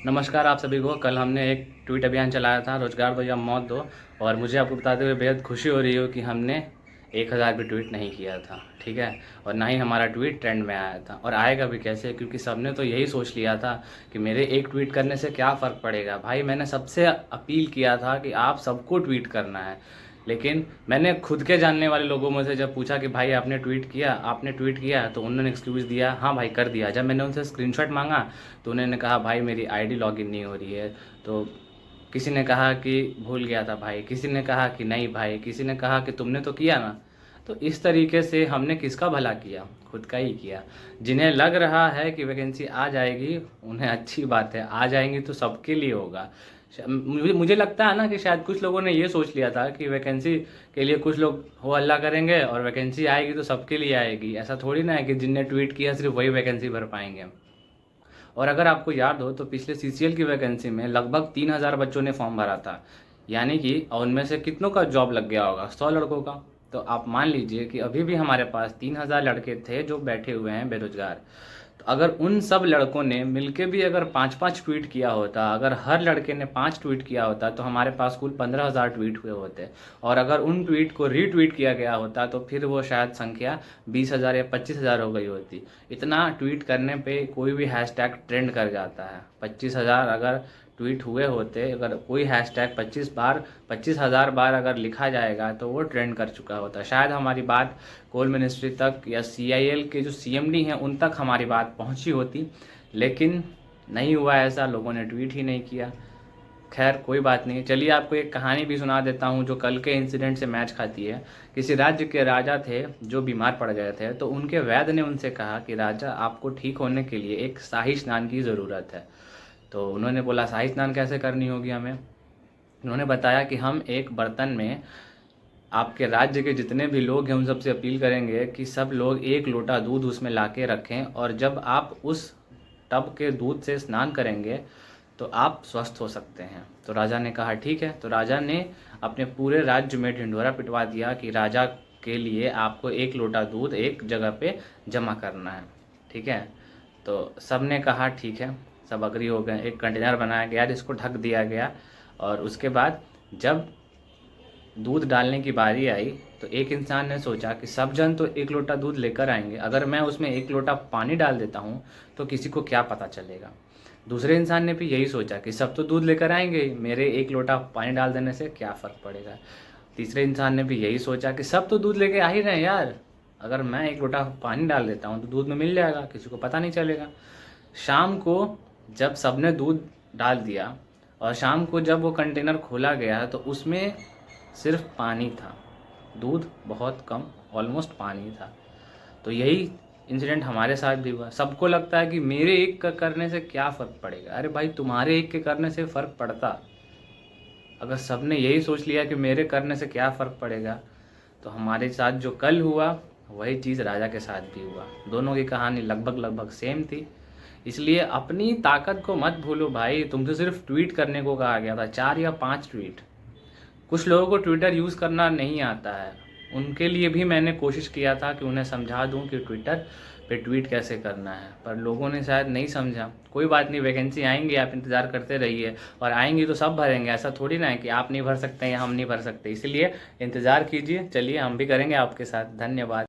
नमस्कार आप सभी को। कल हमने एक ट्वीट अभियान चलाया था, रोजगार दो या मौत दो। और मुझे आपको बताते हुए बेहद खुशी हो रही हो कि हमने 1000 भी ट्वीट नहीं किया था, ठीक है। और ना ही हमारा ट्वीट ट्रेंड में आया था, और आएगा भी कैसे, क्योंकि सबने तो यही सोच लिया था कि मेरे एक ट्वीट करने से क्या फ़र्क पड़ेगा। भाई मैंने सबसे अपील किया था कि आप सबको ट्वीट करना है, लेकिन मैंने खुद के जानने वाले लोगों में से जब पूछा कि भाई आपने ट्वीट किया, तो उन्होंने एक्सक्यूज़ दिया, हाँ भाई कर दिया। जब मैंने उनसे स्क्रीनशॉट मांगा तो उन्होंने कहा भाई मेरी आईडी लॉगिन नहीं हो रही है। तो किसी ने कहा कि भूल गया था भाई, किसी ने कहा कि नहीं भाई, किसी ने कहा कि तुमने तो किया ना। तो इस तरीके से हमने किसका भला किया? खुद का ही किया। जिन्हें लग रहा है कि वैकेंसी आ जाएगी, उन्हें अच्छी बात है, आ जाएंगी तो सबके लिए होगा। मुझे लगता है ना कि शायद कुछ लोगों ने ये सोच लिया था कि वैकेंसी के लिए कुछ लोग हो हल्ला करेंगे और वैकेंसी आएगी तो सबके लिए आएगी। ऐसा थोड़ी ना है कि जिनने ट्वीट किया सिर्फ वही वैकेंसी भर पाएंगे। और अगर आपको याद हो तो पिछले सीसीएल की वैकेंसी में लगभग 3000 बच्चों ने फॉर्म भरा था, यानी कि और उनमें से कितनों का जॉब लग गया होगा? 100 लड़कों का। तो आप मान लीजिए कि अभी भी हमारे पास 3000 लड़के थे जो बैठे हुए हैं बेरोजगार। तो अगर उन सब लड़कों ने मिलके भी अगर 5-5 ट्वीट किया होता, अगर हर लड़के ने 5 ट्वीट किया होता, तो हमारे पास कुल 15,000 ट्वीट हुए होते। और अगर उन ट्वीट को रीट्वीट किया गया होता तो फिर वो शायद संख्या 20,000 या 25,000 हो गई होती। इतना ट्वीट करने पे कोई भी हैशटैग ट्रेंड कर जाता है। 25,000 अगर ट्वीट हुए होते, अगर कोई हैशटैग 25,000 बार अगर लिखा जाएगा तो वो ट्रेंड कर चुका होता। शायद हमारी बात कोल मिनिस्ट्री तक या सीआईएल के जो सीएमडी हैं उन तक हमारी बात पहुंची होती, लेकिन नहीं हुआ ऐसा, लोगों ने ट्वीट ही नहीं किया। खैर कोई बात नहीं, चलिए आपको एक कहानी भी सुना देता हूँ जो कल के इंसिडेंट से मैच खाती है। किसी राज्य के राजा थे जो बीमार पड़ गए थे, तो उनके वैद्य ने उनसे कहा कि राजा, आपको ठीक होने के लिए एक शाही स्नान की ज़रूरत है। तो उन्होंने बोला शाही स्नान कैसे करनी होगी हमें? उन्होंने बताया कि हम एक बर्तन में आपके राज्य के जितने भी लोग हैं उन सबसे अपील करेंगे कि सब लोग 1 लोटा दूध उसमें ला के रखें, और जब आप उस टब के दूध से स्नान करेंगे तो आप स्वस्थ हो सकते हैं। तो राजा ने कहा ठीक है। तो राजा ने अपने पूरे राज्य में ढिंढोरा पिटवा दिया कि राजा के लिए आपको 1 लोटा दूध एक जगह पे जमा करना है, ठीक है। तो सब ने कहा ठीक है, सब अग्री हो गए। एक कंटेनर बनाया गया जिसको ढक दिया गया, और उसके बाद जब दूध डालने की बारी आई तो एक इंसान ने सोचा कि सब जन तो 1 लोटा दूध लेकर आएंगे, अगर मैं उसमें 1 लोटा पानी डाल देता हूँ तो किसी को क्या पता चलेगा। दूसरे इंसान ने भी यही सोचा कि सब तो दूध लेकर आएंगे, मेरे 1 लोटा पानी डाल देने से क्या फ़र्क पड़ेगा। तीसरे इंसान ने भी यही सोचा कि सब तो दूध लेके आ ही रहे हैं यार, अगर मैं 1 लोटा पानी डाल देता हूँ तो दूध में मिल जाएगा, किसी को पता नहीं चलेगा। शाम को जब सबने दूध डाल दिया और शाम को जब वो कंटेनर खोला गया तो उसमें सिर्फ पानी था, दूध बहुत कम, ऑलमोस्ट पानी था। तो यही इंसिडेंट हमारे साथ भी हुआ। सबको लगता है कि मेरे एक का करने से क्या फ़र्क पड़ेगा। अरे भाई तुम्हारे एक के करने से फ़र्क पड़ता। अगर सबने यही सोच लिया कि मेरे करने से क्या फ़र्क पड़ेगा, तो हमारे साथ जो कल हुआ वही चीज़ राजा के साथ भी हुआ। दोनों की कहानी लगभग लगभग सेम थी। इसलिए अपनी ताकत को मत भूलो भाई। तुमसे सिर्फ ट्वीट करने को कहा गया था, 4 या 5 ट्वीट। कुछ लोगों को ट्विटर यूज़ करना नहीं आता है, उनके लिए भी मैंने कोशिश किया था कि उन्हें समझा दूं कि ट्विटर पे ट्वीट कैसे करना है, पर लोगों ने शायद नहीं समझा। कोई बात नहीं, वैकेंसी आएंगी, आप इंतज़ार करते रहिए, और आएंगी तो सब भरेंगे। ऐसा थोड़ी ना है कि आप नहीं भर सकते या हम नहीं भर सकते, इसलिए इंतज़ार कीजिए। चलिए हम भी करेंगे आपके साथ। धन्यवाद।